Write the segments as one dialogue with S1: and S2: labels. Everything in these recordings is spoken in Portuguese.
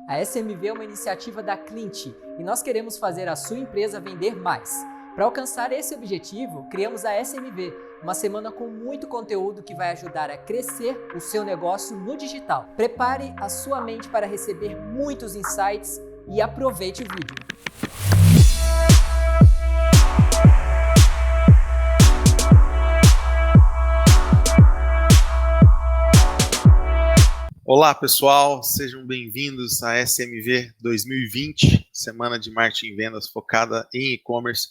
S1: A SMV é uma iniciativa da Clint e nós queremos fazer a sua empresa vender mais. Para alcançar esse objetivo, criamos a SMV, uma semana com muito conteúdo que vai ajudar a crescer o seu negócio no digital. Prepare a sua mente para receber muitos insights e aproveite o vídeo.
S2: Olá pessoal, sejam bem-vindos à SMV 2020, Semana de Marketing e Vendas focada em e-commerce.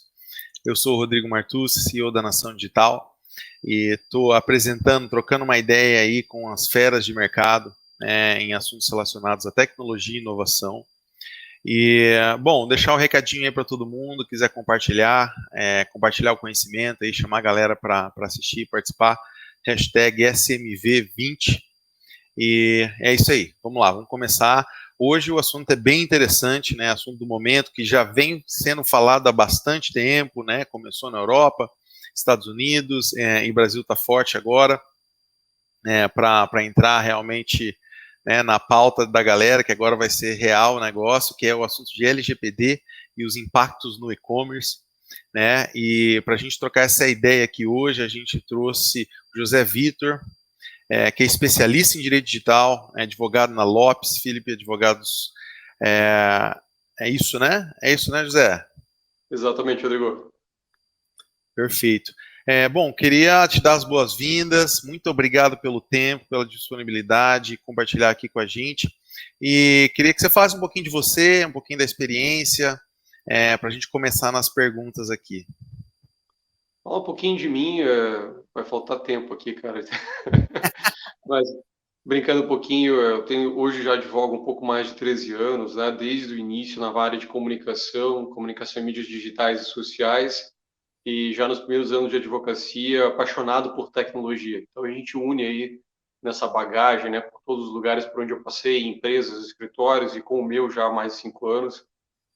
S2: Eu sou o Rodrigo Martuz, CEO da Nação Digital, e estou apresentando, trocando uma ideia aí com as feras de mercado, em assuntos relacionados à tecnologia e inovação. E, bom, deixar um recadinho aí para todo mundo, quiser compartilhar, compartilhar o conhecimento, aí, chamar a galera para assistir, participar, hashtag SMV20. E é isso aí, vamos lá, vamos começar. Hoje o assunto é bem interessante, né, assunto do momento, que já vem sendo falado há bastante tempo, né, começou na Europa, Estados Unidos, e o Brasil está forte agora, para entrar realmente, né, na pauta da galera, que agora vai ser real o negócio, que é o assunto de LGPD e os impactos no e-commerce, né, e para a gente trocar essa ideia aqui hoje, a gente trouxe o José Vitor, que é especialista em direito digital, é advogado na Lopes, Felipe Advogados. É isso, né? É isso, né, José?
S3: Exatamente, Rodrigo.
S2: Perfeito. Bom, queria te dar as boas-vindas, muito obrigado pelo tempo, pela disponibilidade, compartilhar aqui com a gente. E queria que você falasse um pouquinho de você, um pouquinho da experiência, para a gente começar nas perguntas aqui.
S3: Fala um pouquinho de mim, vai faltar tempo aqui, cara. Mas, brincando um pouquinho, hoje já advogo um pouco mais de 13 anos, né? Desde o início na área de comunicação em mídias digitais e sociais, e já nos primeiros anos de advocacia, apaixonado por tecnologia. Então a gente une aí nessa bagagem, né? Por todos os lugares por onde eu passei, empresas, escritórios, e com o meu já há mais de 5 anos,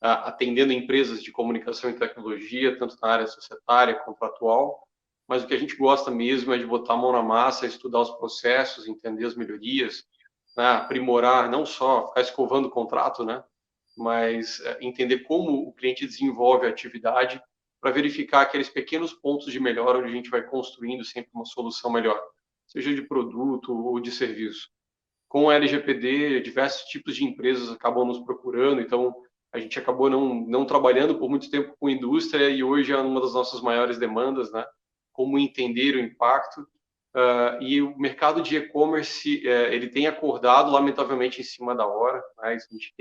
S3: atendendo empresas de comunicação e tecnologia, tanto na área societária, contratual, mas o que a gente gosta mesmo é de botar a mão na massa, estudar os processos, entender as melhorias, né, aprimorar, não só ficar escovando o contrato, né, mas entender como o cliente desenvolve a atividade para verificar aqueles pequenos pontos de melhora onde a gente vai construindo sempre uma solução melhor, seja de produto ou de serviço. Com o LGPD, diversos tipos de empresas acabam nos procurando, então a gente acabou não trabalhando por muito tempo com indústria e hoje é uma das nossas maiores demandas, né? Como entender o impacto. E o mercado de e-commerce, ele tem acordado, lamentavelmente, em cima da hora, né? Isso a gente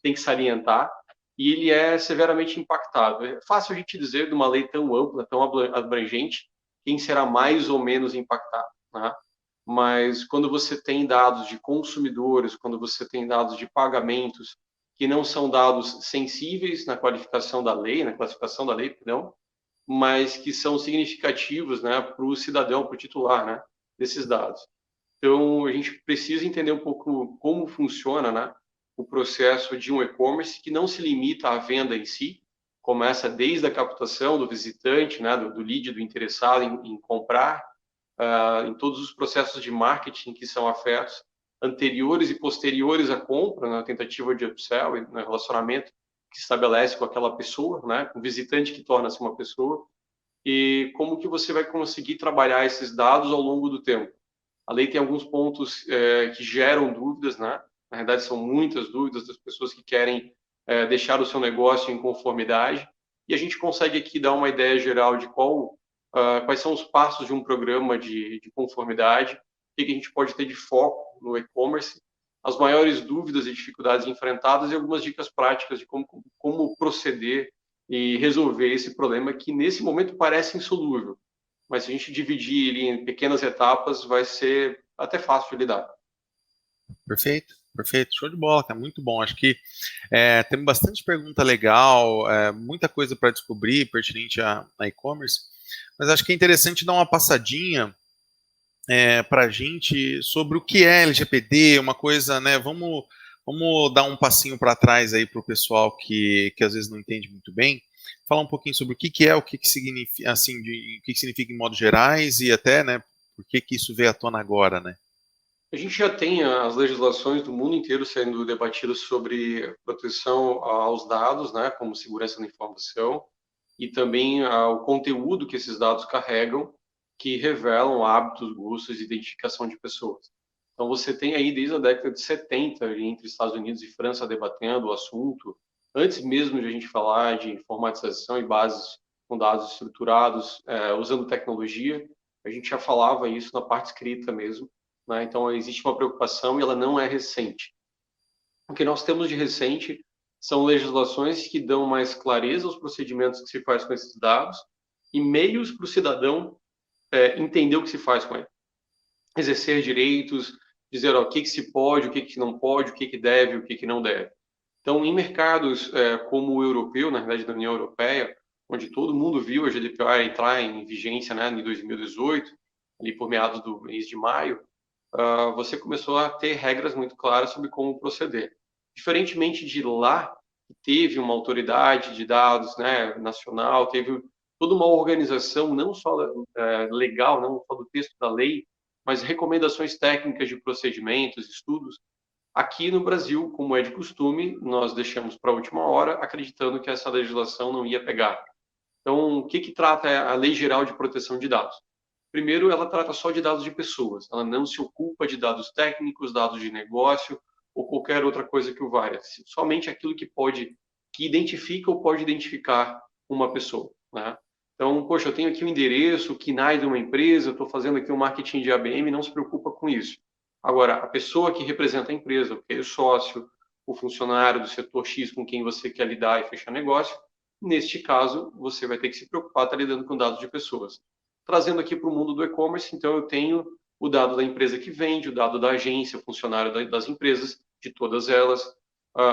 S3: tem que salientar, e ele é severamente impactado. É fácil a gente dizer, de uma lei tão ampla, tão abrangente, quem será mais ou menos impactado, né? Mas quando você tem dados de consumidores, quando você tem dados de pagamentos, que não são dados sensíveis na qualificação da lei, na classificação da lei, perdão, mas que são significativos, né, para o cidadão, para o titular, né, desses dados. Então, a gente precisa entender um pouco como funciona, né, o processo de um e-commerce que não se limita à venda em si, começa desde a captação do visitante, né, do lead, do interessado em comprar, em todos os processos de marketing que são afetos, anteriores e posteriores à compra, na tentativa de upsell e no relacionamento que estabelece com aquela pessoa, né, com o visitante que torna-se uma pessoa, e como que você vai conseguir trabalhar esses dados ao longo do tempo. A lei tem alguns pontos que geram dúvidas, né? Na verdade, são muitas dúvidas das pessoas que querem deixar o seu negócio em conformidade, e a gente consegue aqui dar uma ideia geral de quais são os passos de um programa de conformidade, o que a gente pode ter de foco no e-commerce, as maiores dúvidas e dificuldades enfrentadas e algumas dicas práticas de como proceder e resolver esse problema que nesse momento parece insolúvel, mas se a gente dividir ele em pequenas etapas, vai ser até fácil de lidar.
S2: Perfeito, perfeito, show de bola, cara, muito bom. Acho que temos bastante pergunta legal, muita coisa para descobrir pertinente a e-commerce, mas acho que é interessante dar uma passadinha para a gente sobre o que é LGPD, uma coisa, né? Vamos dar um passinho para trás aí para o pessoal que às vezes não entende muito bem, falar um pouquinho sobre o que é, o que significa, assim, o que significa em modos gerais e até, né, por que isso veio à tona agora, né?
S3: A gente já tem as legislações do mundo inteiro sendo debatidas sobre proteção aos dados, né, como segurança da informação, e também o conteúdo que esses dados carregam, que revelam hábitos, gostos e identificação de pessoas. Então, você tem aí, desde a década de 70, entre Estados Unidos e França, debatendo o assunto, antes mesmo de a gente falar de informatização e bases com dados estruturados, usando tecnologia, a gente já falava isso na parte escrita mesmo, né? Então, existe uma preocupação e ela não é recente. O que nós temos de recente são legislações que dão mais clareza aos procedimentos que se faz com esses dados e meios para o cidadão entender o que se faz com ele. Exercer direitos, dizer ó, o que se pode, o que não pode, o que deve, o que não deve. Então, em mercados como o europeu, na verdade da União Europeia, onde todo mundo viu a GDPR entrar em vigência, né, em 2018, ali por meados do mês de maio, você começou a ter regras muito claras sobre como proceder. Diferentemente de lá, que teve uma autoridade de dados, né, nacional, teve toda uma organização, não só legal, não só do texto da lei, mas recomendações técnicas de procedimentos, estudos. Aqui no Brasil, como é de costume, nós deixamos para a última hora, acreditando que essa legislação não ia pegar. Então, o que trata a Lei Geral de Proteção de Dados? Primeiro, ela trata só de dados de pessoas. Ela não se ocupa de dados técnicos, dados de negócio ou qualquer outra coisa que o valha. Somente aquilo que identifica ou pode identificar uma pessoa, né? Então, poxa, eu tenho aqui um endereço, o KNAI de uma empresa, estou fazendo aqui um marketing de ABM, não se preocupa com isso. Agora, a pessoa que representa a empresa, o sócio, o funcionário do setor X com quem você quer lidar e fechar negócio, neste caso, você vai ter que se preocupar estar lidando com dados de pessoas. Trazendo aqui para o mundo do e-commerce, então eu tenho o dado da empresa que vende, o dado da agência, o funcionário das empresas, de todas elas,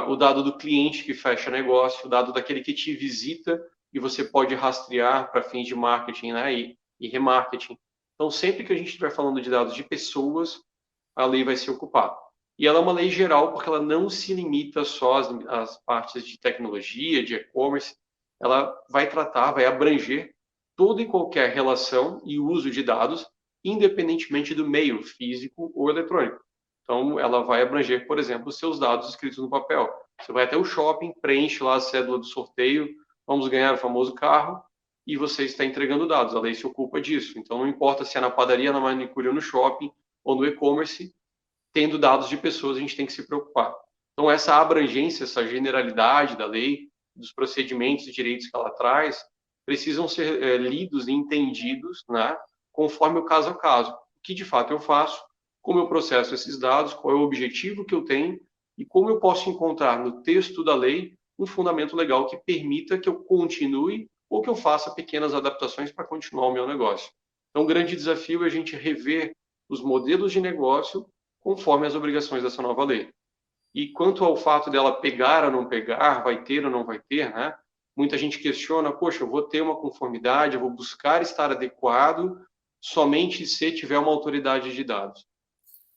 S3: o dado do cliente que fecha negócio, o dado daquele que te visita e você pode rastrear para fins de marketing, né, e remarketing. Então, sempre que a gente estiver falando de dados de pessoas, a lei vai se ocupar. E ela é uma lei geral porque ela não se limita só às partes de tecnologia, de e-commerce, ela vai tratar, vai abranger toda e qualquer relação e uso de dados, independentemente do meio físico ou eletrônico. Então, ela vai abranger, por exemplo, os seus dados escritos no papel. Você vai até o shopping, preenche lá a cédula do sorteio, vamos ganhar o famoso carro, e você está entregando dados. A lei se ocupa disso. Então, não importa se é na padaria, na manicure ou no shopping, ou no e-commerce, tendo dados de pessoas, a gente tem que se preocupar. Então, essa abrangência, essa generalidade da lei, dos procedimentos e direitos que ela traz, precisam ser lidos e entendidos, né, conforme o caso a caso. O que, de fato, eu faço, como eu processo esses dados, qual é o objetivo que eu tenho e como eu posso encontrar no texto da lei um fundamento legal que permita que eu continue ou que eu faça pequenas adaptações para continuar o meu negócio. Então, o grande desafio é a gente rever os modelos de negócio conforme as obrigações dessa nova lei. E quanto ao fato dela pegar ou não pegar, vai ter ou não vai ter, né? Muita gente questiona, poxa, eu vou ter uma conformidade, eu vou buscar estar adequado somente se tiver uma autoridade de dados.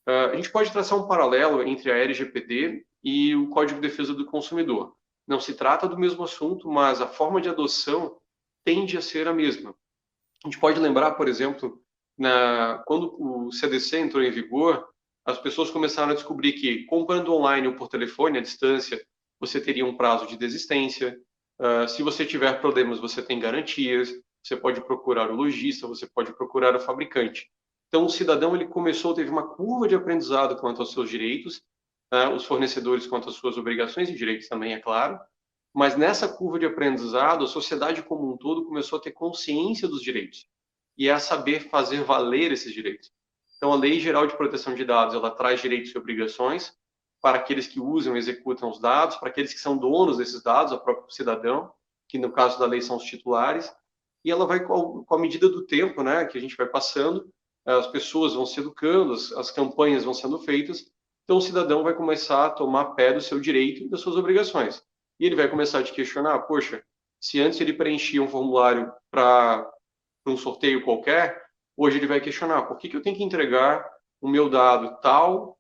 S3: A gente pode traçar um paralelo entre a LGPD e o Código de Defesa do Consumidor. Não se trata do mesmo assunto, mas a forma de adoção tende a ser a mesma. A gente pode lembrar, por exemplo, quando o CDC entrou em vigor, as pessoas começaram a descobrir que, comprando online ou por telefone, à distância, você teria um prazo de desistência. Se você tiver problemas, você tem garantias. Você pode procurar o lojista, você pode procurar o fabricante. Então, o cidadão ele teve uma curva de aprendizado quanto aos seus direitos, os fornecedores quanto às suas obrigações e direitos também, é claro. Mas nessa curva de aprendizado, a sociedade como um todo começou a ter consciência dos direitos e a saber fazer valer esses direitos. Então, a Lei Geral de Proteção de Dados, ela traz direitos e obrigações para aqueles que usam e executam os dados, para aqueles que são donos desses dados, o próprio cidadão, que no caso da lei são os titulares, e ela vai com a medida do tempo, né, que a gente vai passando, as pessoas vão se educando, as campanhas vão sendo feitas, então o cidadão vai começar a tomar pé do seu direito e das suas obrigações. E ele vai começar a te questionar, poxa, se antes ele preenchia um formulário para um sorteio qualquer, hoje ele vai questionar, por que eu tenho que entregar o meu dado tal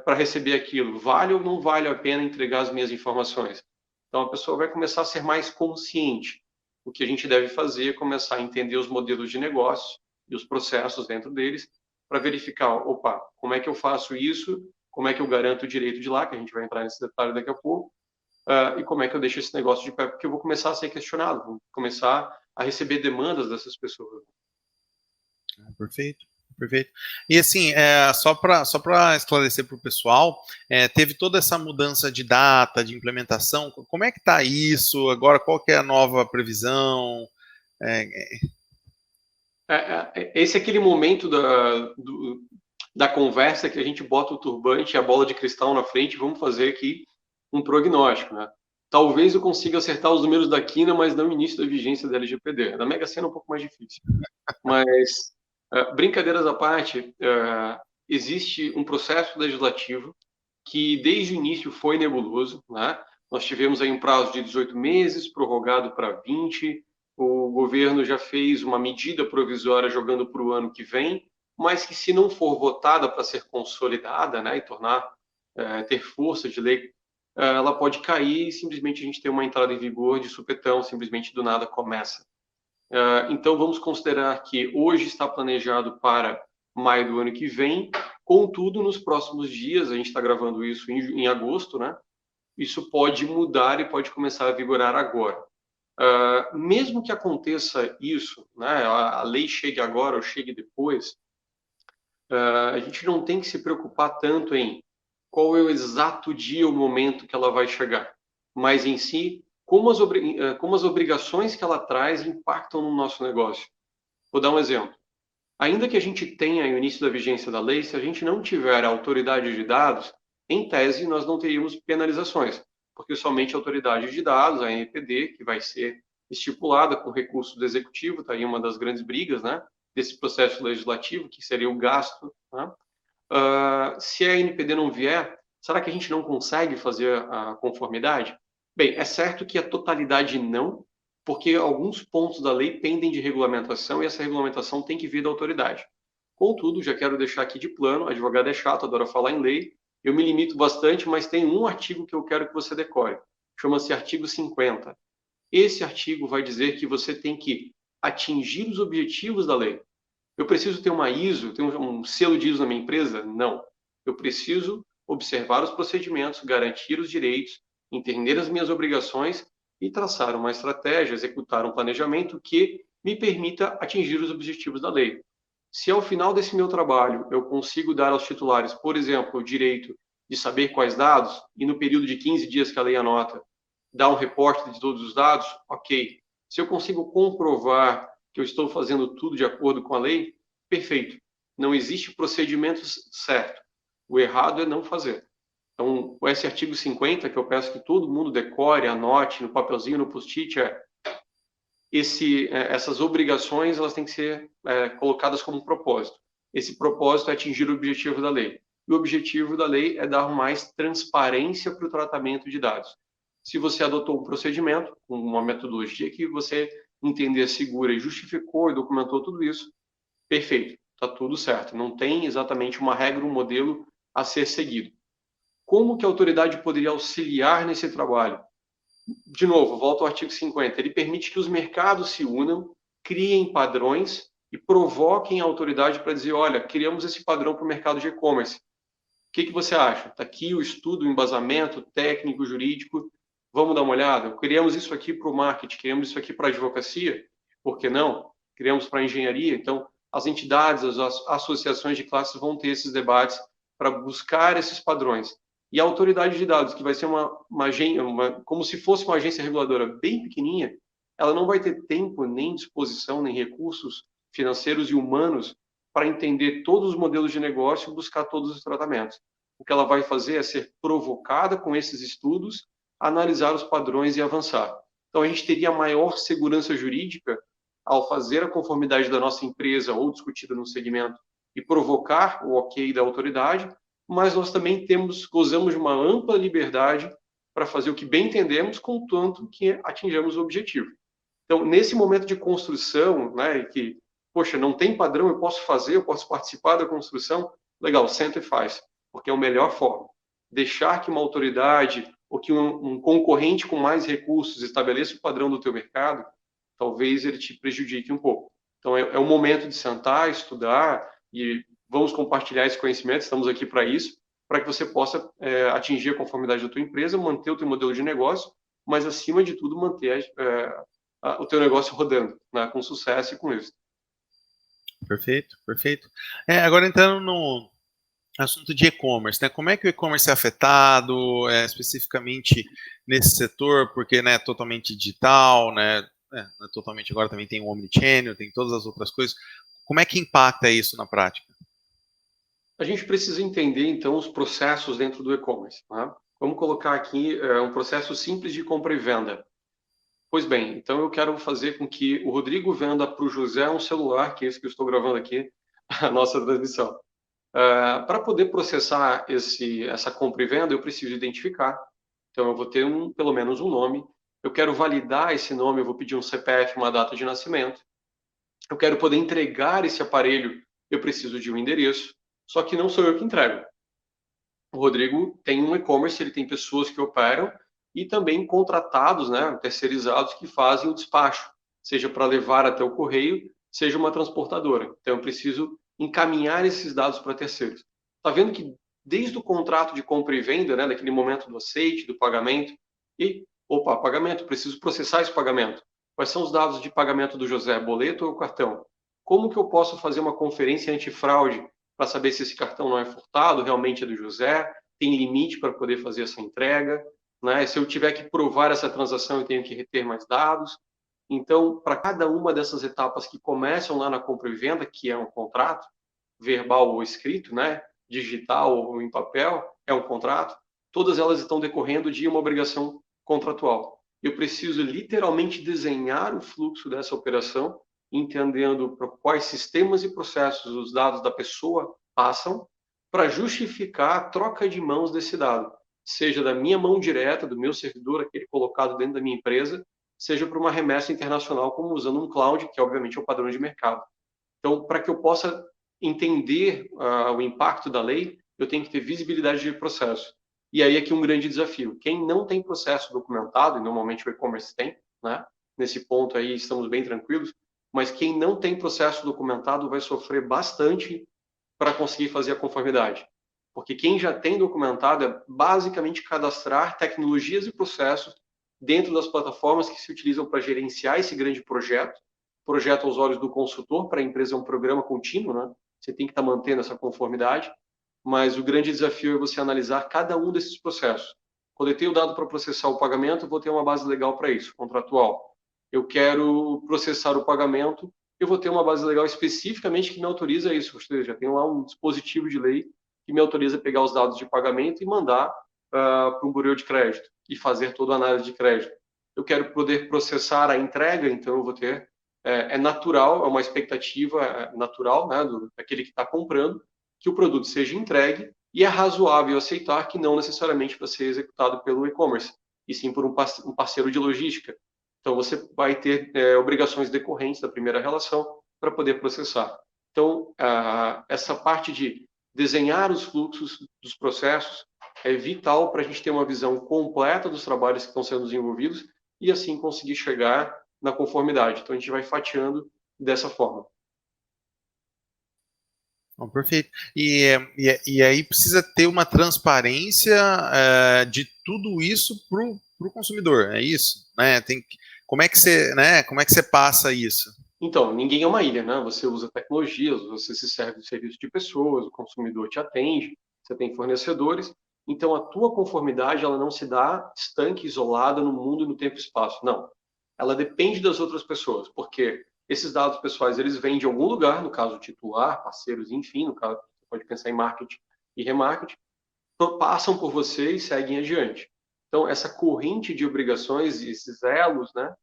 S3: para receber aquilo? Vale ou não vale a pena entregar as minhas informações? Então, a pessoa vai começar a ser mais consciente. O que a gente deve fazer é começar a entender os modelos de negócio e os processos dentro deles para verificar, opa, como é que eu faço isso, como é que eu garanto o direito de lá, que a gente vai entrar nesse detalhe daqui a pouco, e como é que eu deixo esse negócio de pé, porque eu vou começar a ser questionado, vou começar a receber demandas dessas pessoas.
S2: Perfeito, perfeito. E assim, só para esclarecer para o pessoal, teve toda essa mudança de data, de implementação, como é que está isso? Agora, qual que é a nova previsão?
S3: Esse é aquele momento da conversa que a gente bota o turbante e a bola de cristal na frente e vamos fazer aqui um prognóstico, né? Talvez eu consiga acertar os números da quina, mas não o início da vigência da LGPD. Da Mega Sena é um pouco mais difícil. Mas, brincadeiras à parte, existe um processo legislativo que desde o início foi nebuloso, né? Nós tivemos aí um prazo de 18 meses, prorrogado para 20. O governo já fez uma medida provisória jogando para o ano que vem, mas que se não for votada para ser consolidada, né, e ter força de lei, ela pode cair e simplesmente a gente ter uma entrada em vigor de supetão, simplesmente do nada começa. Então vamos considerar que hoje está planejado para maio do ano que vem, contudo, nos próximos dias, a gente está gravando isso em agosto, né? Isso pode mudar e pode começar a vigorar agora. Mesmo que aconteça isso, né, a lei chegue agora ou chegue depois, a gente não tem que se preocupar tanto em qual é o exato dia ou momento que ela vai chegar, mas em si, como as obrigações que ela traz impactam no nosso negócio. Vou dar um exemplo. Ainda que a gente tenha o início da vigência da lei, se a gente não tiver a autoridade de dados, em tese, nós não teríamos penalizações, porque somente a autoridade de dados, a ANPD, que vai ser estipulada com recurso do executivo, está aí uma das grandes brigas, né, desse processo legislativo, que seria o gasto, né? Se a ANPD não vier, será que a gente não consegue fazer a conformidade? Bem, é certo que a totalidade não, porque alguns pontos da lei pendem de regulamentação e essa regulamentação tem que vir da autoridade. Contudo, já quero deixar aqui de plano, advogado é chato, adora falar em lei, eu me limito bastante, mas tem um artigo que eu quero que você decore. Chama-se artigo 50. Esse artigo vai dizer que você tem que atingir os objetivos da lei. Eu preciso ter uma ISO, ter um selo de ISO na minha empresa? Não. Eu preciso observar os procedimentos, garantir os direitos, entender as minhas obrigações e traçar uma estratégia, executar um planejamento que me permita atingir os objetivos da lei. Se ao final desse meu trabalho eu consigo dar aos titulares, por exemplo, o direito de saber quais dados, e no período de 15 dias que a lei anota, dar um reporte de todos os dados, ok. Se eu consigo comprovar que eu estou fazendo tudo de acordo com a lei, perfeito. Não existe procedimento certo. O errado é não fazer. Então, esse artigo 50, que eu peço que todo mundo decore, anote no papelzinho, no post-it, essas obrigações elas têm que ser colocadas como um propósito. Esse propósito é atingir o objetivo da lei. E o objetivo da lei é dar mais transparência para o tratamento de dados. Se você adotou um procedimento, uma metodologia que você entender segura e justificou e documentou tudo isso, perfeito, está tudo certo. Não tem exatamente uma regra, um modelo a ser seguido. Como que a autoridade poderia auxiliar nesse trabalho? De novo, volto ao artigo 50. Ele permite que os mercados se unam, criem padrões e provoquem a autoridade para dizer, olha, criamos esse padrão para o mercado de e-commerce. O que você acha? Está aqui o estudo, o embasamento técnico, jurídico. Vamos dar uma olhada? Criamos isso aqui para o marketing, criamos isso aqui para a advocacia. Por que não? Criamos para a engenharia. Então, as entidades, as associações de classes vão ter esses debates para buscar esses padrões. E a autoridade de dados, que vai ser como se fosse uma agência reguladora bem pequenininha, ela não vai ter tempo, nem disposição, nem recursos financeiros e humanos para entender todos os modelos de negócio e buscar todos os tratamentos. O que ela vai fazer é ser provocada com esses estudos, analisar os padrões e avançar. Então, a gente teria maior segurança jurídica ao fazer a conformidade da nossa empresa ou discutida no segmento e provocar o ok da autoridade, mas nós também gozamos de uma ampla liberdade para fazer o que bem entendemos, contanto que atinjamos o objetivo. Então, nesse momento de construção, né, que, poxa, não tem padrão, eu posso fazer, eu posso participar da construção, legal, senta e faz, porque é a melhor forma. Deixar que uma autoridade ou que um concorrente com mais recursos estabeleça o padrão do teu mercado, talvez ele te prejudique um pouco. Então, é o momento de sentar, estudar e vamos compartilhar esse conhecimento, estamos aqui para isso, para que você possa atingir a conformidade da tua empresa, manter o teu modelo de negócio, mas, acima de tudo, manter o teu negócio rodando, né, com sucesso e com êxito.
S2: Perfeito, perfeito. Agora entrando no assunto de e-commerce, né? Como é que o e-commerce é afetado, especificamente nesse setor, porque, né, é totalmente digital, né? Totalmente agora também tem o omnichannel, tem todas as outras coisas. Como é que impacta isso na prática?
S3: A gente precisa entender, então, os processos dentro do e-commerce. Né? Vamos colocar aqui um processo simples de compra e venda. Pois bem, então eu quero fazer com que o Rodrigo venda para o José um celular, que é esse que eu estou gravando aqui, a nossa transmissão. Para poder processar essa compra e venda, eu preciso identificar. Então, eu vou ter pelo menos um nome. Eu quero validar esse nome, eu vou pedir um CPF, uma data de nascimento. Eu quero poder entregar esse aparelho, eu preciso de um endereço. Só que não sou eu que entrego. O Rodrigo tem um e-commerce, ele tem pessoas que operam e também contratados, né, terceirizados, que fazem o despacho, seja para levar até o correio, seja uma transportadora. Então, eu preciso encaminhar esses dados para terceiros. Está vendo que desde o contrato de compra e venda, né, daquele momento do aceite, do pagamento, pagamento, preciso processar esse pagamento. Quais são os dados de pagamento do José, boleto ou cartão? Como que eu posso fazer uma conferência antifraude para saber se esse cartão não é furtado, realmente é do José, tem limite para poder fazer essa entrega, né? Se eu tiver que provar essa transação, eu tenho que reter mais dados. Então, para cada uma dessas etapas que começam lá na compra e venda, que é um contrato, verbal ou escrito, né? Digital ou em papel, é um contrato, todas elas estão decorrendo de uma obrigação contratual. Eu preciso literalmente desenhar o fluxo dessa operação, entendendo por quais sistemas e processos os dados da pessoa passam, para justificar a troca de mãos desse dado, seja da minha mão direta, do meu servidor, aquele colocado dentro da minha empresa, seja para uma remessa internacional, como usando um cloud, que obviamente é o padrão de mercado. Então, para que eu possa entender o impacto da lei, eu tenho que ter visibilidade de processo. E aí aqui um grande desafio. Quem não tem processo documentado, e normalmente o e-commerce tem, né? Nesse ponto aí estamos bem tranquilos, mas quem não tem processo documentado vai sofrer bastante para conseguir fazer a conformidade. Porque quem já tem documentado é basicamente cadastrar tecnologias e processos dentro das plataformas que se utilizam para gerenciar esse grande projeto. Projeto aos olhos do consultor, para a empresa é um programa contínuo, né? Você tem que estar mantendo essa conformidade, mas o grande desafio é você analisar cada um desses processos. Coletei o dado para processar o pagamento, vou ter uma base legal para isso, contratual. Eu quero processar o pagamento, eu vou ter uma base legal especificamente que me autoriza isso. Ou seja, tem lá um dispositivo de lei que me autoriza a pegar os dados de pagamento e mandar para um bureau de crédito e fazer toda a análise de crédito. Eu quero poder processar a entrega, então eu vou ter é natural, é uma expectativa natural, né, daquele que está comprando, que o produto seja entregue e é razoável aceitar que não necessariamente para ser executado pelo e-commerce, e sim por um parceiro de logística. Então, você vai ter obrigações decorrentes da primeira relação para poder processar. Então, essa parte de desenhar os fluxos dos processos é vital para a gente ter uma visão completa dos trabalhos que estão sendo desenvolvidos e, assim, conseguir chegar na conformidade. Então, a gente vai fatiando dessa forma.
S2: Bom, perfeito. E aí precisa ter uma transparência de tudo isso para o consumidor, é isso? Né? Como é que você passa isso?
S3: Então, ninguém é uma ilha, né? Você usa tecnologias, você se serve de serviço de pessoas, o consumidor te atende, você tem fornecedores. Então, a tua conformidade, ela não se dá estanque, isolada no mundo, no tempo e espaço. Não. Ela depende das outras pessoas, porque esses dados pessoais, eles vêm de algum lugar, no caso titular, parceiros, enfim, no caso, você pode pensar em marketing e remarketing, passam por você e seguem adiante. Então, essa corrente de obrigações, esses elos, né,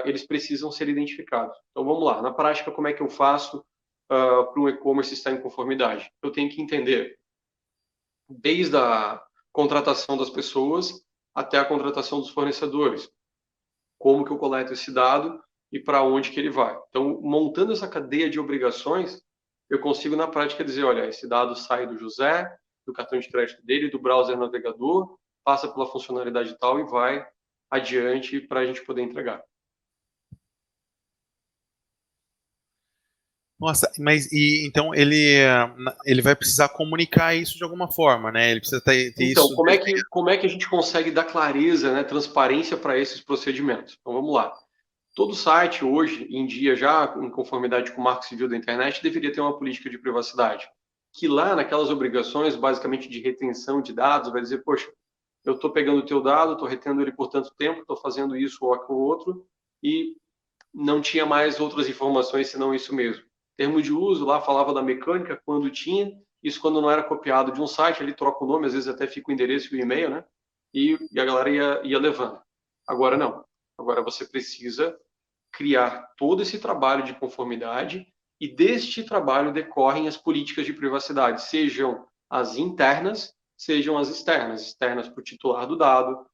S3: eles precisam ser identificados. Então, vamos lá. Na prática, como é que eu faço para um e-commerce estar em conformidade? Eu tenho que entender desde a contratação das pessoas até a contratação dos fornecedores. Como que eu coleto esse dado e para onde que ele vai. Então, montando essa cadeia de obrigações, eu consigo, na prática, dizer, olha, esse dado sai do José, do cartão de crédito dele, do browser navegador, passa pela funcionalidade tal e vai adiante para a gente poder entregar.
S2: Nossa, mas então ele vai precisar comunicar isso de alguma forma, né? Ele precisa ter
S3: Então,
S2: isso.
S3: como é que a gente consegue dar clareza, né, transparência para esses procedimentos? Então, vamos lá. Todo site, hoje em dia, já em conformidade com o Marco Civil da Internet, deveria ter uma política de privacidade, que lá, naquelas obrigações, basicamente de retenção de dados, vai dizer, poxa, eu estou pegando o teu dado, estou retendo ele por tanto tempo, estou fazendo isso ou aquilo outro, e não tinha mais outras informações senão isso mesmo. Termo de uso, lá falava da mecânica, quando tinha, isso quando não era copiado de um site, ele troca o nome, às vezes até fica o endereço e o e-mail, né? E a galera ia levando. Agora não. Agora você precisa criar todo esse trabalho de conformidade e deste trabalho decorrem as políticas de privacidade, sejam as internas, sejam as externas. Externas para o titular do dado,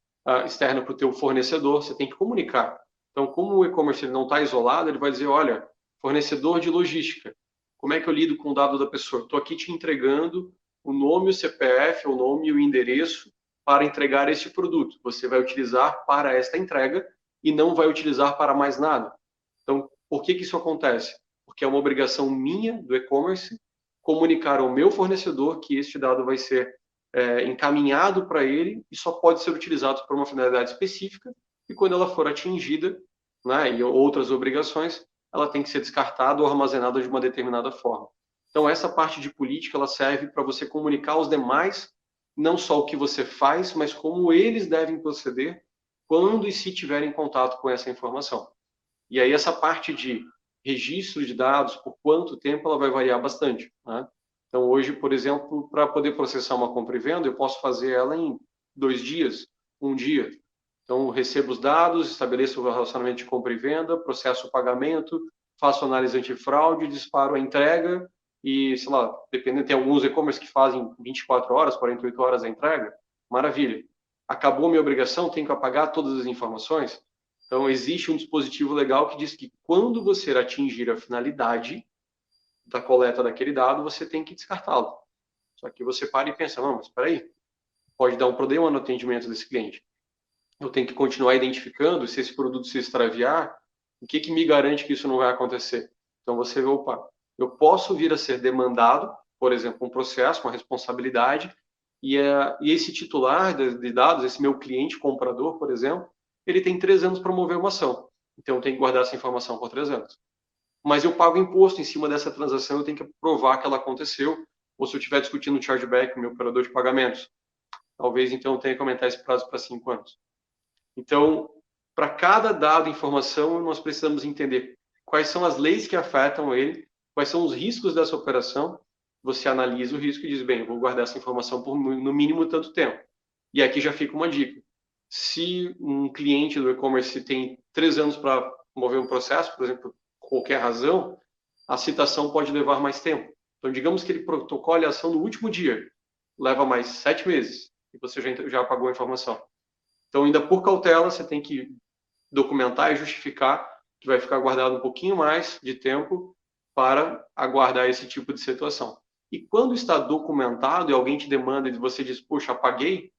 S3: externa para o teu fornecedor, você tem que comunicar. Então, como o e-commerce não está isolado, ele vai dizer, olha, fornecedor de logística, como é que eu lido com o dado da pessoa? Estou aqui te entregando o nome, o CPF, o nome e o endereço para entregar este produto. Você vai utilizar para esta entrega e não vai utilizar para mais nada. Então, por que isso acontece? Porque é uma obrigação minha do e-commerce comunicar ao meu fornecedor que este dado vai ser encaminhado para ele e só pode ser utilizado por uma finalidade específica e quando ela for atingida, né, e outras obrigações, ela tem que ser descartada ou armazenada de uma determinada forma. Então, essa parte de política ela serve para você comunicar aos demais não só o que você faz, mas como eles devem proceder quando e se tiverem contato com essa informação. E aí essa parte de registro de dados, por quanto tempo, ela vai variar bastante, né? Então, hoje, por exemplo, para poder processar uma compra e venda, eu posso fazer ela em 2 dias, 1 dia. Então, eu recebo os dados, estabeleço o relacionamento de compra e venda, processo o pagamento, faço análise antifraude, disparo a entrega e, sei lá, dependendo, tem alguns e-commerce que fazem 24 horas, 48 horas a entrega. Maravilha. Acabou a minha obrigação, tenho que apagar todas as informações? Então, existe um dispositivo legal que diz que quando você atingir a finalidade da coleta daquele dado, você tem que descartá-lo. Só que você para e pensa, não, mas espera aí, pode dar um problema no atendimento desse cliente. Eu tenho que continuar identificando, se esse produto se extraviar, o que me garante que isso não vai acontecer? Então, você vê, opa, eu posso vir a ser demandado, por exemplo, um processo, uma responsabilidade, e esse titular de dados, esse meu cliente comprador, por exemplo, ele tem 3 anos para mover uma ação. Então, eu tenho que guardar essa informação por 3 anos. Mas eu pago imposto em cima dessa transação, eu tenho que provar que ela aconteceu, ou se eu estiver discutindo um chargeback com o meu operador de pagamentos, talvez então eu tenha que aumentar esse prazo para 5 anos. Então, para cada dado, informação, nós precisamos entender quais são as leis que afetam ele, quais são os riscos dessa operação. Você analisa o risco e diz, bem, eu vou guardar essa informação por no mínimo tanto tempo. E aqui já fica uma dica. Se um cliente do e-commerce tem 3 anos para mover um processo, por exemplo, por qualquer razão, a citação pode levar mais tempo. Então, digamos que ele protocole a ação no último dia, leva mais 7 meses, e você já apagou a informação. Então, ainda por cautela, você tem que documentar e justificar que vai ficar guardado um pouquinho mais de tempo para aguardar esse tipo de situação. E quando está documentado e alguém te demanda e você diz, poxa, apaguei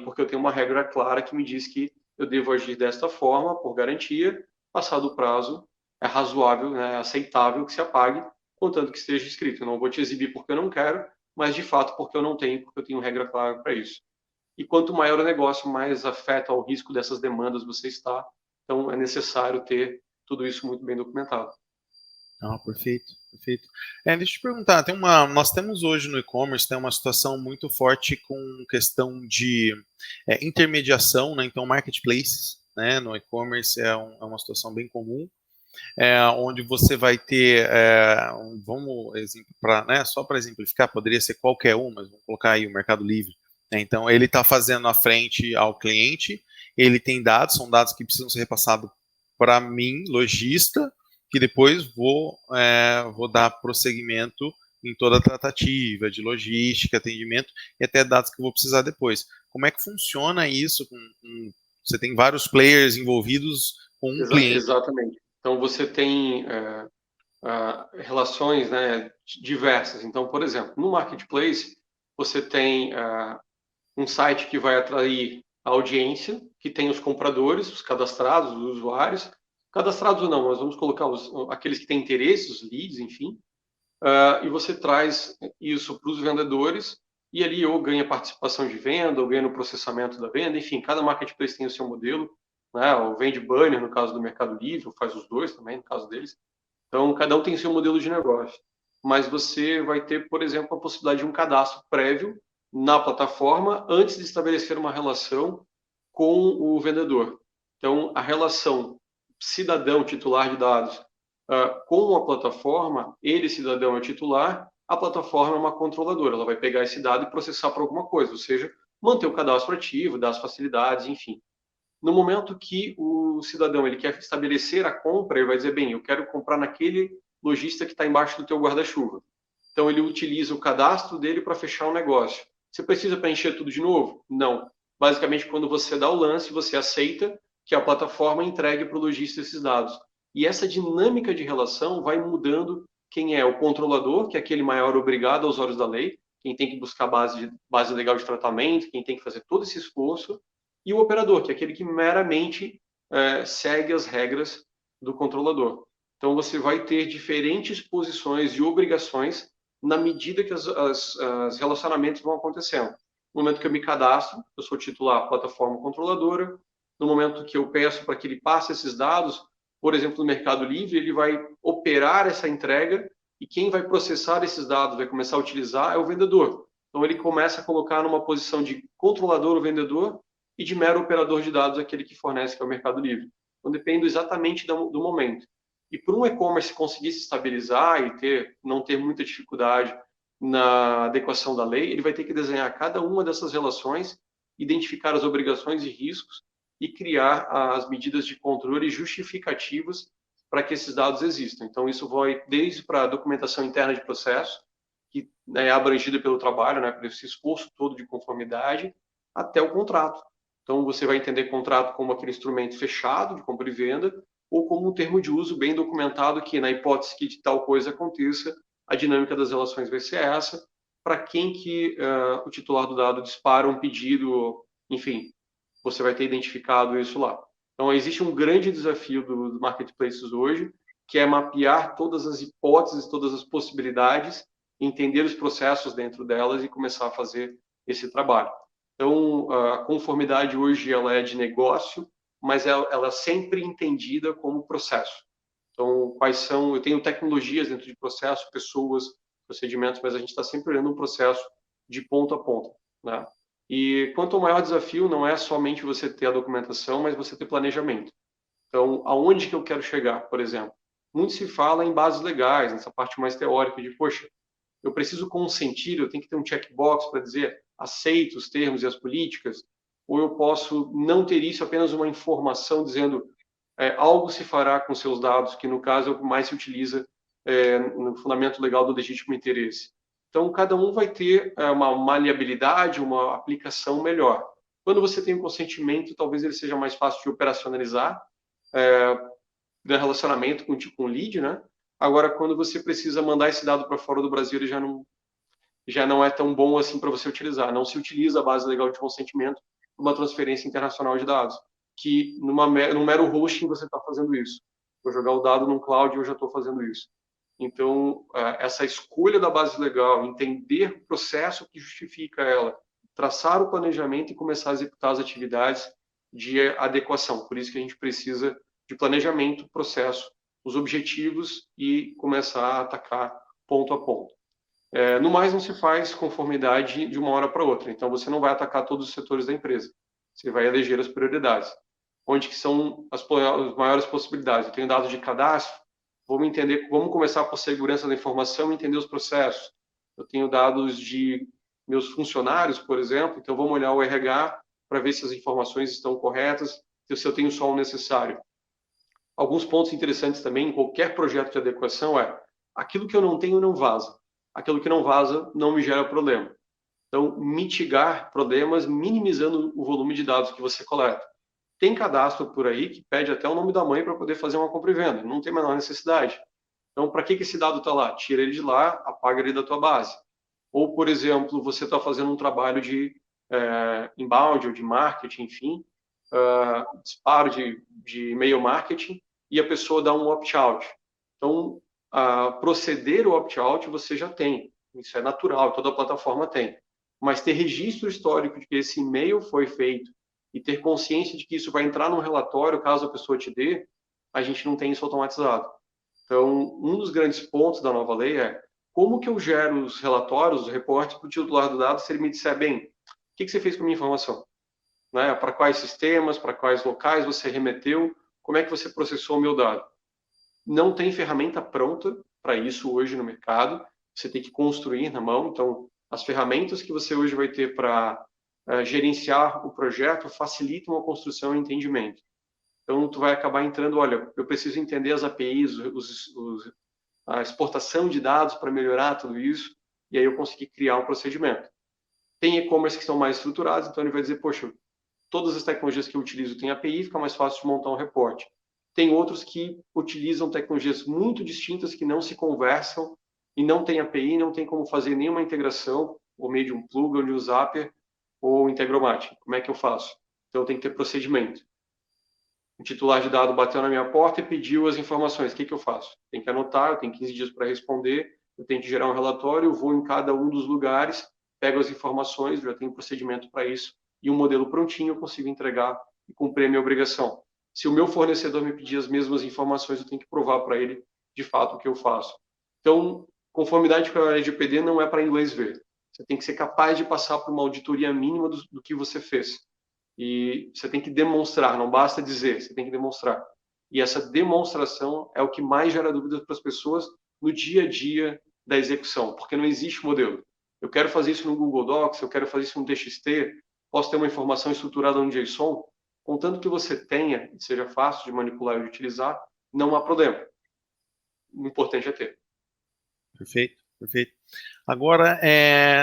S3: porque eu tenho uma regra clara que me diz que eu devo agir desta forma, por garantia, passado o prazo, é razoável, né, é aceitável que se apague, contanto que esteja escrito. Eu não vou te exibir porque eu não quero, mas de fato porque eu não tenho, porque eu tenho regra clara para isso. E quanto maior o negócio, mais afeta ao risco dessas demandas você está. Então, é necessário ter tudo isso muito bem documentado.
S2: Ah, perfeito, perfeito. Deixa eu te perguntar, nós temos hoje no e-commerce uma situação muito forte com questão de intermediação, né? Então, marketplaces, né, no e-commerce é uma situação bem comum, onde você vai ter, só para exemplificar, poderia ser qualquer um, mas vamos colocar aí o Mercado Livre. Né? Então, ele está fazendo a frente ao cliente, ele tem dados, são dados que precisam ser repassados para mim, lojista, que depois vou dar prosseguimento em toda a tratativa de logística, atendimento e até dados que eu vou precisar depois. Como é que funciona isso? Você tem vários players envolvidos com um cliente.
S3: Exatamente. Então, você tem relações, né, diversas. Então, por exemplo, no Marketplace, você tem um site que vai atrair a audiência, que tem os compradores, os cadastrados, os usuários, cadastrados ou não, nós vamos colocar aqueles que têm interesse, os leads, enfim, e você traz isso para os vendedores, e ali ou ganha participação de venda, ou ganha no processamento da venda, enfim, cada marketplace tem o seu modelo, né? Ou vende banner, no caso do Mercado Livre, ou faz os dois também, no caso deles. Então, cada um tem seu modelo de negócio. Mas você vai ter, por exemplo, a possibilidade de um cadastro prévio na plataforma antes de estabelecer uma relação com o vendedor. Então, a relação cidadão titular de dados com a plataforma, ele, cidadão, é titular, a plataforma é uma controladora. Ela vai pegar esse dado e processar para alguma coisa, ou seja, manter o cadastro ativo, dar as facilidades, enfim. No momento que o cidadão ele quer estabelecer a compra, ele vai dizer, bem, eu quero comprar naquele lojista que está embaixo do teu guarda-chuva. Então, ele utiliza o cadastro dele para fechar um negócio. Você precisa preencher tudo de novo? Não. Basicamente, quando você dá o lance, você aceita que a plataforma entregue para o lojista esses dados. E essa dinâmica de relação vai mudando quem é o controlador, que é aquele maior obrigado aos olhos da lei, quem tem que buscar base legal de tratamento, quem tem que fazer todo esse esforço, e o operador, que é aquele que meramente segue as regras do controlador. Então, você vai ter diferentes posições e obrigações na medida que os relacionamentos vão acontecendo. No momento que eu me cadastro, eu sou titular plataforma controladora. No momento que eu peço para que ele passe esses dados, por exemplo, no Mercado Livre, ele vai operar essa entrega e quem vai processar esses dados, vai começar a utilizar, é o vendedor. Então, ele começa a colocar numa posição de controlador o vendedor e de mero operador de dados aquele que fornece, que é o Mercado Livre. Então, depende exatamente do momento. E para um e-commerce conseguir se estabilizar e não ter muita dificuldade na adequação da lei, ele vai ter que desenhar cada uma dessas relações, identificar as obrigações e riscos e criar as medidas de controle justificativas para que esses dados existam. Então, isso vai desde para a documentação interna de processo, que é abrangida pelo trabalho, né, por esse esforço todo de conformidade, até o contrato. Então, você vai entender contrato como aquele instrumento fechado de compra e venda, ou como um termo de uso bem documentado que, na hipótese que de tal coisa aconteça, a dinâmica das relações vai ser essa, para quem que o titular do dado dispara um pedido, enfim, você vai ter identificado isso lá. Então, existe um grande desafio dos marketplaces hoje, que é mapear todas as hipóteses, todas as possibilidades, entender os processos dentro delas e começar a fazer esse trabalho. Então, a conformidade hoje ela é de negócio, mas ela é sempre entendida como processo. Então, eu tenho tecnologias dentro de processo, pessoas, procedimentos, mas a gente está sempre olhando um processo de ponta a ponta, né? E quanto ao maior desafio, não é somente você ter a documentação, mas você ter planejamento. Então, aonde que eu quero chegar, por exemplo? Muito se fala em bases legais, nessa parte mais teórica de, poxa, eu preciso consentir, eu tenho que ter um checkbox para dizer aceito os termos e as políticas, ou eu posso não ter isso, apenas uma informação dizendo algo se fará com seus dados, que no caso é o que mais se utiliza no fundamento legal do legítimo interesse. Então, cada um vai ter uma maleabilidade, uma aplicação melhor. Quando você tem um consentimento, talvez ele seja mais fácil de operacionalizar, do relacionamento com o lead, né? Agora, quando você precisa mandar esse dado para fora do Brasil, ele já não é tão bom assim para você utilizar. Não se utiliza a base legal de consentimento para uma transferência internacional de dados, que num mero hosting você está fazendo isso. Vou jogar o dado num cloud e eu já estou fazendo isso. Então, essa escolha da base legal, entender o processo que justifica ela, traçar o planejamento e começar a executar as atividades de adequação. Por isso que a gente precisa de planejamento, processo, os objetivos e começar a atacar ponto a ponto. No mais, não se faz conformidade de uma hora para outra. Então, você não vai atacar todos os setores da empresa. Você vai eleger as prioridades. Onde que são as maiores possibilidades? Eu tenho dados de cadastro, vamos começar por segurança da informação e entender os processos. Eu tenho dados de meus funcionários, por exemplo, então vamos olhar o RH para ver se as informações estão corretas, se eu tenho só o necessário. Alguns pontos interessantes também em qualquer projeto de adequação aquilo que eu não tenho não vaza. Aquilo que não vaza não me gera problema. Então, mitigar problemas minimizando o volume de dados que você coleta. Tem cadastro por aí que pede até o nome da mãe para poder fazer uma compra e venda. Não tem a menor necessidade. Então, para que esse dado está lá? Tira ele de lá, apaga ele da tua base. Ou, por exemplo, você está fazendo um trabalho de inbound ou de marketing, enfim, disparo de e-mail marketing, e a pessoa dá um opt-out. Então, proceder o opt-out você já tem. Isso é natural, toda plataforma tem. Mas ter registro histórico de que esse e-mail foi feito e ter consciência de que isso vai entrar num relatório, caso a pessoa te dê, a gente não tem isso automatizado. Então, um dos grandes pontos da nova lei é como que eu gero os relatórios, os reportes para o titular do dado se ele me disser, bem, o que você fez com a minha informação? Né? Para quais sistemas, para quais locais você remeteu, como é que você processou o meu dado? Não tem ferramenta pronta para isso hoje no mercado, você tem que construir na mão, então as ferramentas que você hoje vai ter para gerenciar o projeto facilitam a construção e entendimento. Então, tu vai acabar entrando, olha, eu preciso entender as APIs, a exportação de dados para melhorar tudo isso, e aí eu consegui criar um procedimento. Tem e-commerce que são mais estruturados, então ele vai dizer, poxa, todas as tecnologias que eu utilizo têm API, fica mais fácil de montar um reporte. Tem outros que utilizam tecnologias muito distintas que não se conversam e não tem API, não tem como fazer nenhuma integração, por meio de um plugin, ou de um Zapier, ou Integromat. Como é que eu faço? Então, tem que ter procedimento. O titular de dado bateu na minha porta e pediu as informações. O que eu faço? Tem que anotar, eu tenho 15 dias para responder, eu tenho que gerar um relatório, eu vou em cada um dos lugares, pego as informações, já tenho procedimento para isso, e um modelo prontinho eu consigo entregar e cumprir a minha obrigação. Se o meu fornecedor me pedir as mesmas informações, eu tenho que provar para ele, de fato, o que eu faço. Então, conformidade com a LGPD não é para inglês ver. Você tem que ser capaz de passar por uma auditoria mínima do que você fez. E você tem que demonstrar, não basta dizer, você tem que demonstrar. E essa demonstração é o que mais gera dúvidas para as pessoas no dia a dia da execução, porque não existe modelo. Eu quero fazer isso no Google Docs, eu quero fazer isso no TXT, posso ter uma informação estruturada no JSON, contanto que você tenha e seja fácil de manipular e de utilizar, não há problema. O importante é ter.
S2: Perfeito, perfeito. Agora,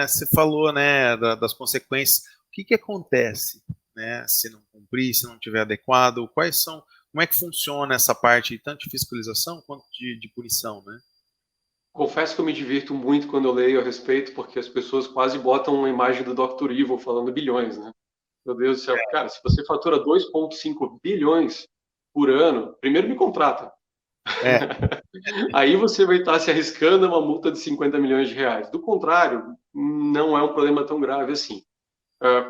S2: você falou, né, das consequências. O que acontece, né, se não cumprir, se não tiver adequado? Como é que funciona essa parte, tanto de fiscalização quanto de punição, né?
S3: Confesso que eu me divirto muito quando eu leio a respeito, porque as pessoas quase botam uma imagem do Dr. Evil falando bilhões, né? Meu Deus do céu, cara, se você fatura 2,5 bilhões por ano, primeiro me contrata.
S2: É,
S3: Aí você vai estar se arriscando a uma multa de 50 milhões de reais. Do contrário, não é um problema tão grave assim.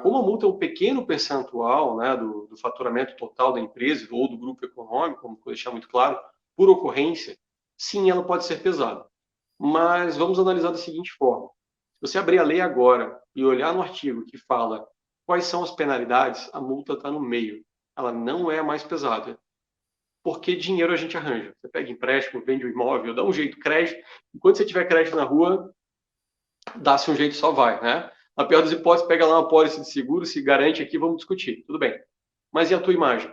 S3: Como a multa é um pequeno percentual, né, do faturamento total da empresa ou do grupo econômico, como deixar muito claro, por ocorrência, sim, ela pode ser pesada. Mas vamos analisar da seguinte forma. Se você abrir a lei agora e olhar no artigo que fala quais são as penalidades, a multa está no meio. Ela não é a mais pesada. Porque dinheiro a gente arranja. Você pega empréstimo, vende um imóvel, dá um jeito, crédito. Enquanto você tiver crédito na rua, dá-se um jeito, só vai, né? Na pior das hipóteses, pega lá uma pólice de seguro, se garante aqui, vamos discutir. Tudo bem. Mas e a tua imagem?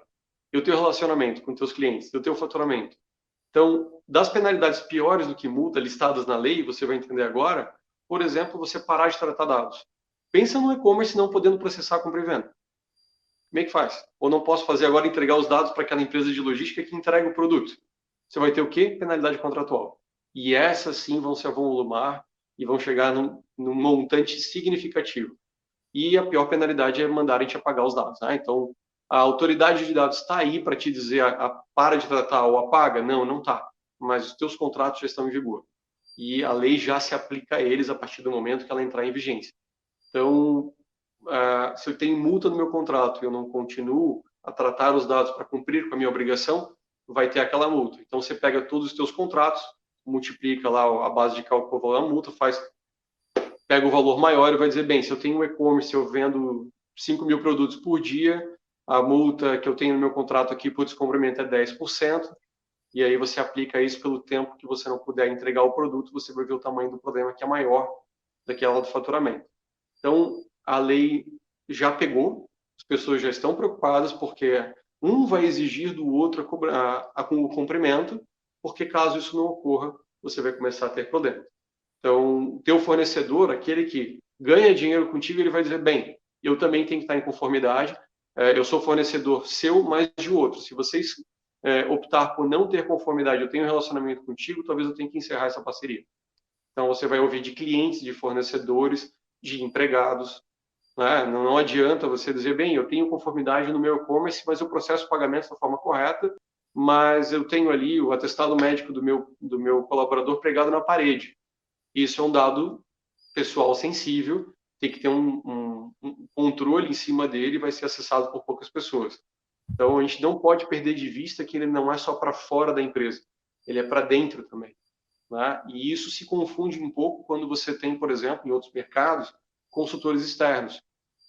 S3: E o teu relacionamento com teus clientes? E o teu faturamento? Então, das penalidades piores do que multa listadas na lei, você vai entender agora, por exemplo, você parar de tratar dados. Pensa no e-commerce não podendo processar compra e venda. Como é que faz? Ou não posso fazer agora entregar os dados para aquela empresa de logística que entrega o produto. Você vai ter o quê? Penalidade contratual. E essas sim vão se avolumar e vão chegar num montante significativo. E a pior penalidade é mandarem te apagar os dados. Né? Então, a autoridade de dados está aí para te dizer para de tratar ou apaga? Não, não está. Mas os teus contratos já estão em vigor. E a lei já se aplica a eles a partir do momento que ela entrar em vigência. Então, se eu tenho multa no meu contrato e eu não continuo a tratar os dados para cumprir com a minha obrigação, vai ter aquela multa. Então, você pega todos os teus contratos, multiplica lá a base de cálculo da multa, pega o valor maior e vai dizer, bem, se eu tenho um e-commerce, eu vendo 5 mil produtos por dia, a multa que eu tenho no meu contrato aqui por descumprimento é 10%, e aí você aplica isso pelo tempo que você não puder entregar o produto, você vai ver o tamanho do problema que é maior daquela do faturamento. Então, a lei já pegou, as pessoas já estão preocupadas porque um vai exigir do outro o cumprimento, porque caso isso não ocorra, você vai começar a ter problema. Então, teu fornecedor, aquele que ganha dinheiro contigo, ele vai dizer, bem, eu também tenho que estar em conformidade, eu sou fornecedor seu, mas de outro. Se vocês optar por não ter conformidade, eu tenho um relacionamento contigo, talvez eu tenha que encerrar essa parceria. Então, você vai ouvir de clientes, de fornecedores, de empregados. Né? Não adianta você dizer, bem, eu tenho conformidade no meu e-commerce, mas eu processo o pagamento da forma correta mas eu tenho ali o atestado médico do meu colaborador pregado na parede. Isso é um dado pessoal sensível, tem que ter um controle em cima dele, vai ser acessado por poucas pessoas. Então, a gente não pode perder de vista que ele não é só para fora da empresa, ele é para dentro também. Né? E isso se confunde um pouco quando você tem, por exemplo, em outros mercados, consultores externos,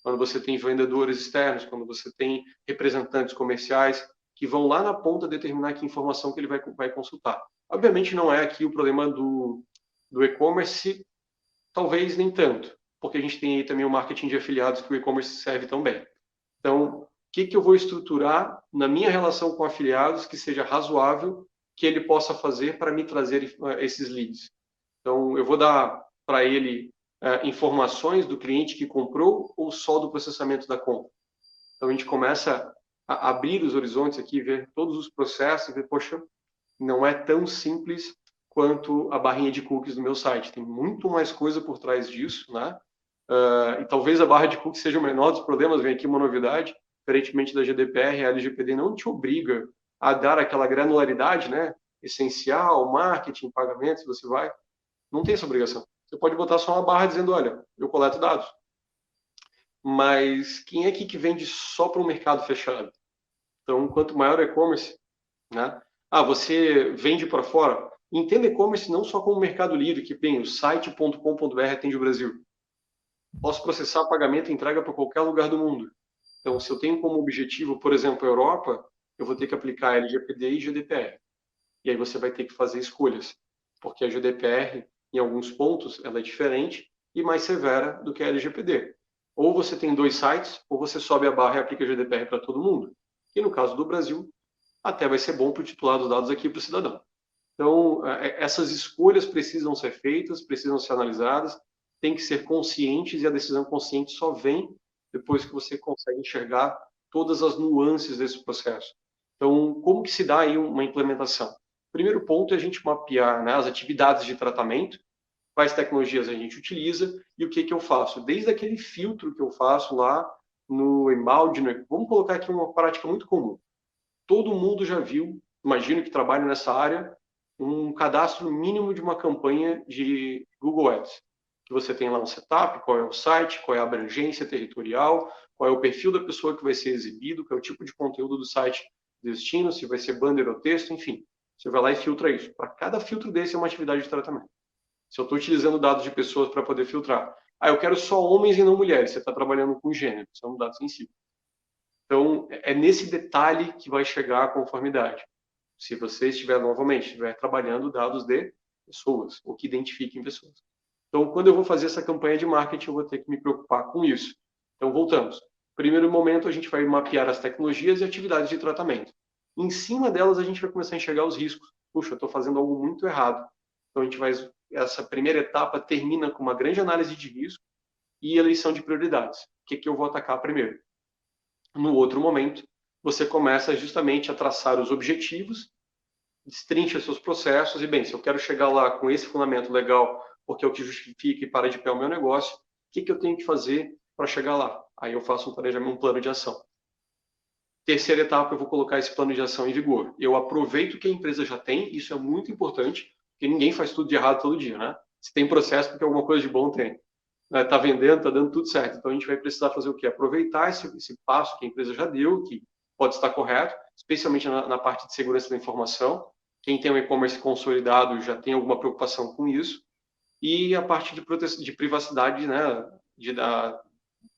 S3: quando você tem vendedores externos, quando você tem representantes comerciais que vão lá na ponta determinar que informação que ele vai consultar. Obviamente não é aqui o problema do e-commerce, talvez nem tanto, porque a gente tem aí também o marketing de afiliados que o e-commerce serve tão bem. Então, o que eu vou estruturar na minha relação com afiliados que seja razoável que ele possa fazer para me trazer esses leads? Então, eu vou dar para ele informações do cliente que comprou ou só do processamento da compra. Então, a gente começa a abrir os horizontes aqui, ver todos os processos, ver, poxa, não é tão simples quanto a barrinha de cookies do meu site. Tem muito mais coisa por trás disso, né? E talvez a barra de cookies seja o menor dos problemas. Vem aqui uma novidade, diferentemente da GDPR, a LGPD não te obriga a dar aquela granularidade, né? Essencial, marketing, pagamentos, você vai. Não tem essa obrigação. Você pode botar só uma barra dizendo, olha, eu coleto dados. Mas quem é que vende só para um mercado fechado? Então, quanto maior o e-commerce, né? Você vende para fora? Entenda e-commerce não só como Mercado Livre, que tem o site.com.br atende o Brasil. Posso processar pagamento e entrega para qualquer lugar do mundo. Então, se eu tenho como objetivo, por exemplo, a Europa, eu vou ter que aplicar LGPD e GDPR. E aí você vai ter que fazer escolhas, porque a GDPR, em alguns pontos, ela é diferente e mais severa do que a LGPD. Ou você tem dois sites, ou você sobe a barra e aplica a GDPR para todo mundo. E no caso do Brasil, até vai ser bom para o titular dos dados aqui para o cidadão. Então, essas escolhas precisam ser feitas, precisam ser analisadas, tem que ser conscientes e a decisão consciente só vem depois que você consegue enxergar todas as nuances desse processo. Então, como que se dá aí uma implementação? O primeiro ponto é a gente mapear, né, as atividades de tratamento, quais tecnologias a gente utiliza e o que eu faço. Desde aquele filtro que eu faço lá no embalde, vamos colocar aqui uma prática muito comum. Todo mundo já viu, imagino que trabalhe nessa área, um cadastro mínimo de uma campanha de Google Ads. Que você tem lá um setup, qual é o site, qual é a abrangência territorial, qual é o perfil da pessoa que vai ser exibido, qual é o tipo de conteúdo do site destino, se vai ser banner ou texto, enfim. Você vai lá e filtra isso. Para cada filtro desse é uma atividade de tratamento. Se eu estou utilizando dados de pessoas para poder filtrar, eu quero só homens e não mulheres, você está trabalhando com gênero, são dados sensíveis. Então, é nesse detalhe que vai chegar a conformidade. Se você estiver trabalhando dados de pessoas, ou que identifiquem pessoas. Então, quando eu vou fazer essa campanha de marketing, eu vou ter que me preocupar com isso. Então, voltamos. Primeiro momento, a gente vai mapear as tecnologias e atividades de tratamento. Em cima delas, a gente vai começar a enxergar os riscos. Puxa, eu estou fazendo algo muito errado. Então, essa primeira etapa termina com uma grande análise de risco e eleição de prioridades. O que eu vou atacar primeiro? No outro momento, você começa justamente a traçar os objetivos, destrincha seus processos e, bem, se eu quero chegar lá com esse fundamento legal, porque é o que justifica e para de pé o meu negócio, o que eu tenho que fazer para chegar lá? Aí eu faço um planejamento, um plano de ação. Terceira etapa, eu vou colocar esse plano de ação em vigor. Eu aproveito o que a empresa já tem, isso é muito importante, porque ninguém faz tudo de errado todo dia, né? Se tem processo, porque alguma coisa de bom tem. Está vendendo, está dando tudo certo. Então, a gente vai precisar fazer o quê? Aproveitar esse passo que a empresa já deu, que pode estar correto, especialmente na parte de segurança da informação. Quem tem um e-commerce consolidado já tem alguma preocupação com isso. E a parte de privacidade, né,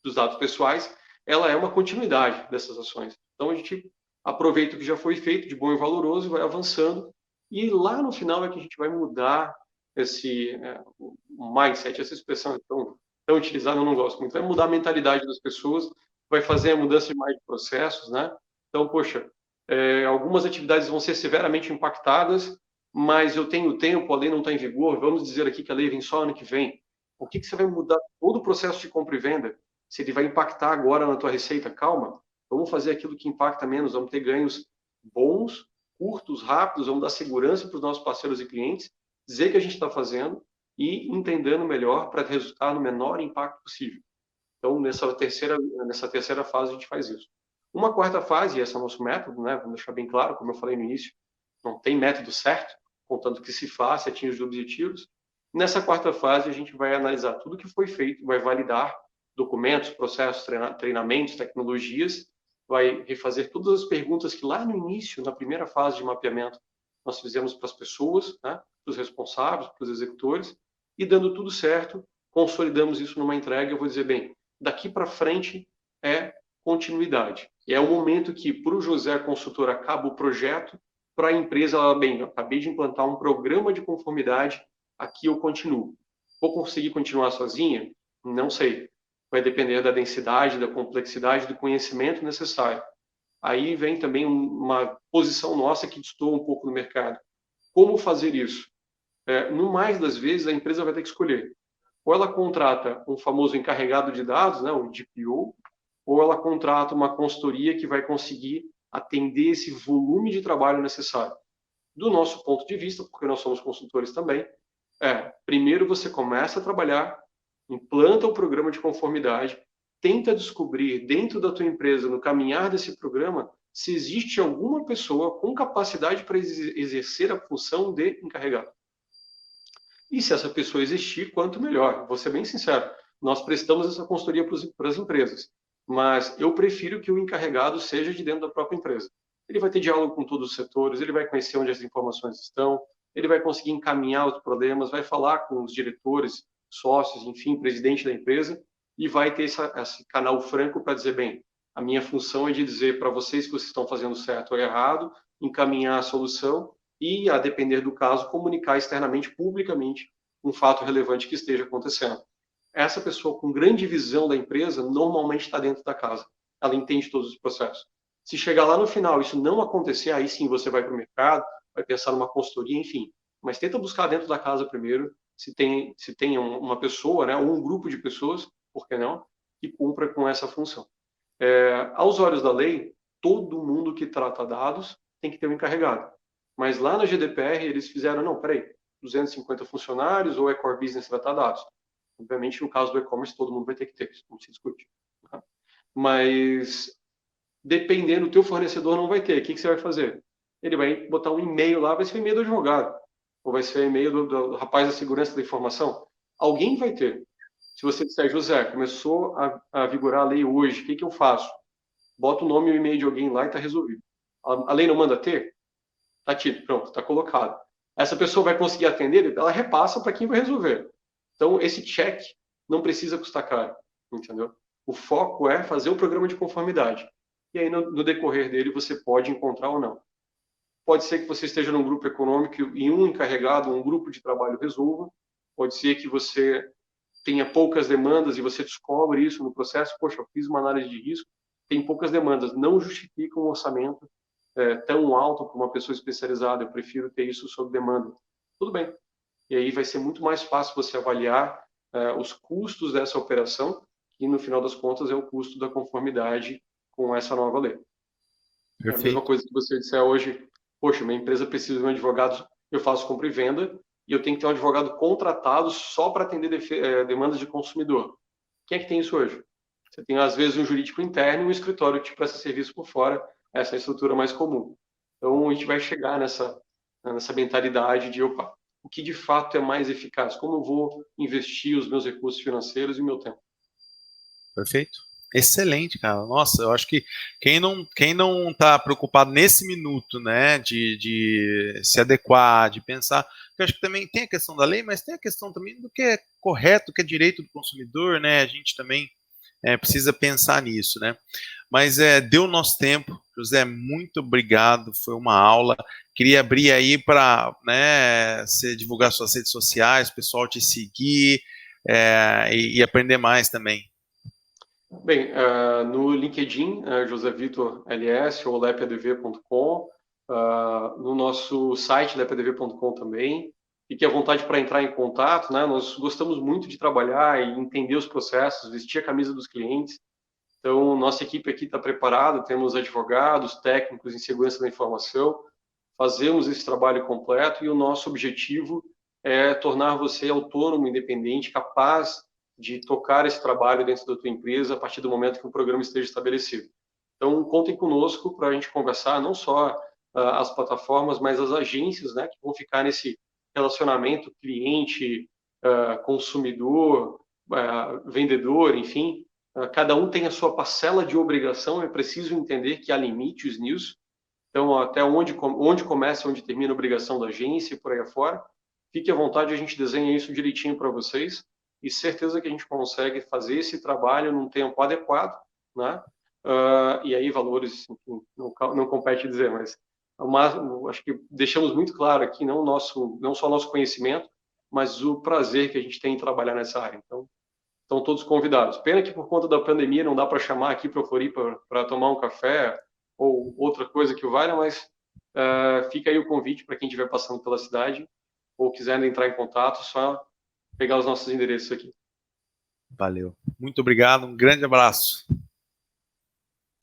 S3: dos dados pessoais, ela é uma continuidade dessas ações. Então, a gente aproveita o que já foi feito de bom e valoroso, vai avançando, e lá no final é que a gente vai mudar esse mindset, essa expressão é tão utilizada, eu não gosto muito, vai mudar a mentalidade das pessoas, vai fazer a mudança de mais de processos, né? Então, poxa, algumas atividades vão ser severamente impactadas, mas eu tenho tempo, a lei não está em vigor, vamos dizer aqui que a lei vem só ano que vem. Por que você vai mudar todo o processo de compra e venda? Se ele vai impactar agora na tua receita, calma, vamos fazer aquilo que impacta menos, vamos ter ganhos bons, curtos, rápidos, vamos dar segurança para os nossos parceiros e clientes, dizer que a gente está fazendo e entendendo melhor para resultar no menor impacto possível. Então, nessa terceira fase, a gente faz isso. Uma quarta fase, e esse é o nosso método, né? Vamos deixar bem claro, como eu falei no início, não tem método certo, contanto que se faça, atinja os objetivos. Nessa quarta fase, a gente vai analisar tudo que foi feito, vai validar documentos, processos, treinamentos, tecnologias, vai refazer todas as perguntas que lá no início, na primeira fase de mapeamento, nós fizemos para as pessoas, né, para os responsáveis, para os executores, e dando tudo certo, consolidamos isso numa entrega. Eu vou dizer, bem, daqui para frente é continuidade. É o momento que, para o José consultor, acaba o projeto, para a empresa, ela, bem, eu acabei de implantar um programa de conformidade, aqui eu continuo. Vou conseguir continuar sozinha? Não sei. Vai depender da densidade, da complexidade, do conhecimento necessário. Aí vem também uma posição nossa que destoa um pouco no mercado. Como fazer isso? No mais das vezes, a empresa vai ter que escolher. Ou ela contrata um famoso encarregado de dados, né, o DPO, ou ela contrata uma consultoria que vai conseguir atender esse volume de trabalho necessário. Do nosso ponto de vista, porque nós somos consultores também, primeiro você começa a trabalhar, implanta o programa de conformidade, tenta descobrir dentro da tua empresa, no caminhar desse programa, se existe alguma pessoa com capacidade para exercer a função de encarregado. E se essa pessoa existir, quanto melhor. Vou ser bem sincero, nós prestamos essa consultoria para as empresas, mas eu prefiro que o encarregado seja de dentro da própria empresa. Ele vai ter diálogo com todos os setores, ele vai conhecer onde as informações estão, ele vai conseguir encaminhar os problemas, vai falar com os diretores, sócios, enfim, presidente da empresa, e vai ter esse canal franco para dizer, bem, a minha função é de dizer para vocês que vocês estão fazendo certo ou errado, encaminhar a solução e, a depender do caso, comunicar externamente, publicamente, um fato relevante que esteja acontecendo. Essa pessoa com grande visão da empresa normalmente está dentro da casa. Ela entende todos os processos. Se chegar lá no final isso não acontecer, aí sim você vai para o mercado, vai pensar numa consultoria, enfim. Mas tenta buscar dentro da casa primeiro se tem uma pessoa, né, ou um grupo de pessoas, por que não, que cumpra com essa função. Aos olhos da lei, todo mundo que trata dados tem que ter um encarregado. Mas lá na GDPR eles fizeram, não, peraí, 250 funcionários ou é core business tratar dados? Obviamente, no caso do e-commerce, todo mundo vai ter que ter, isso não se discute. Tá? Mas, dependendo, o teu fornecedor não vai ter. O que você vai fazer? Ele vai botar um e-mail lá, vai ser o e-mail do advogado, ou vai ser o e-mail do rapaz da segurança da informação. Alguém vai ter. Se você disser, José, começou a vigorar a lei hoje, o que eu faço? Bota o nome e o e-mail de alguém lá e está resolvido. A lei não manda ter? Está tido, pronto, está colocado. Essa pessoa vai conseguir atender, ela repassa para quem vai resolver. Então, esse check não precisa custar caro, entendeu? O foco é fazer o programa de conformidade. E aí, no decorrer dele, você pode encontrar ou não. Pode ser que você esteja num grupo econômico e um encarregado, um grupo de trabalho resolva. Pode ser que você tenha poucas demandas e você descobre isso no processo. Poxa, eu fiz uma análise de risco, tem poucas demandas. Não justifica um orçamento tão alto para uma pessoa especializada. Eu prefiro ter isso sob demanda. Tudo bem. E aí vai ser muito mais fácil você avaliar os custos dessa operação, que no final das contas é o custo da conformidade com essa nova lei. É a mesma coisa que você disser hoje, poxa, minha empresa precisa de um advogado, eu faço compra e venda, e eu tenho que ter um advogado contratado só para atender demandas de consumidor. Quem é que tem isso hoje? Você tem, às vezes, um jurídico interno e um escritório que te presta serviço por fora, essa é a estrutura mais comum. Então, a gente vai chegar nessa mentalidade de, opa, o que de fato é mais eficaz? Como eu vou investir os meus recursos financeiros e o meu tempo?
S2: Perfeito. Excelente, cara. Nossa, eu acho que quem não tá preocupado nesse minuto, né, de se adequar, de pensar, eu acho que também tem a questão da lei, mas tem a questão também do que é correto, do que é direito do consumidor, né, a gente também precisa pensar nisso, né. Mas deu o nosso tempo, José, muito obrigado, foi uma aula. Queria abrir aí para, né, você divulgar suas redes sociais, o pessoal te seguir e aprender mais também.
S3: Bem, no LinkedIn, José Vitor LS ou lepadv.com, no nosso site lepadv.com também. Fique à vontade para entrar em contato, né? Nós gostamos muito de trabalhar e entender os processos, vestir a camisa dos clientes. Então, nossa equipe aqui está preparada, temos advogados, técnicos em segurança da informação, fazemos esse trabalho completo e o nosso objetivo é tornar você autônomo, independente, capaz de tocar esse trabalho dentro da tua empresa a partir do momento que o programa esteja estabelecido. Então, contem conosco para a gente conversar, não só as plataformas, mas as agências, né, que vão ficar nesse relacionamento cliente, consumidor, vendedor, enfim. Cada um tem a sua parcela de obrigação, é preciso entender que há limites nisso. Então, até onde começa, onde termina a obrigação da agência e por aí afora. Fique à vontade, a gente desenha isso direitinho para vocês e certeza que a gente consegue fazer esse trabalho num tempo adequado, né? E aí valores, enfim, não compete dizer, mas acho que deixamos muito claro aqui não só o nosso conhecimento, mas o prazer que a gente tem em trabalhar nessa área. Então, estão todos convidados. Pena que por conta da pandemia não dá para chamar aqui para o Floripa para tomar um café ou outra coisa que o valha, mas fica aí o convite para quem estiver passando pela cidade ou quiser entrar em contato, só pegar os nossos endereços aqui.
S2: Valeu. Muito obrigado, um grande abraço.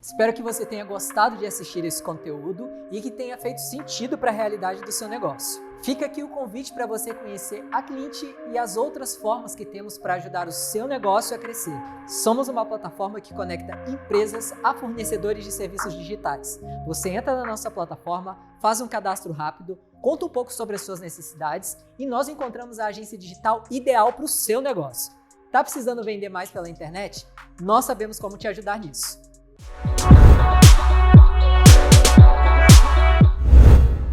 S1: Espero que você tenha gostado de assistir esse conteúdo e que tenha feito sentido para a realidade do seu negócio. Fica aqui o convite para você conhecer a Clint e as outras formas que temos para ajudar o seu negócio a crescer. Somos uma plataforma que conecta empresas a fornecedores de serviços digitais. Você entra na nossa plataforma, faz um cadastro rápido, conta um pouco sobre as suas necessidades e nós encontramos a agência digital ideal para o seu negócio. Tá precisando vender mais pela internet? Nós sabemos como te ajudar nisso.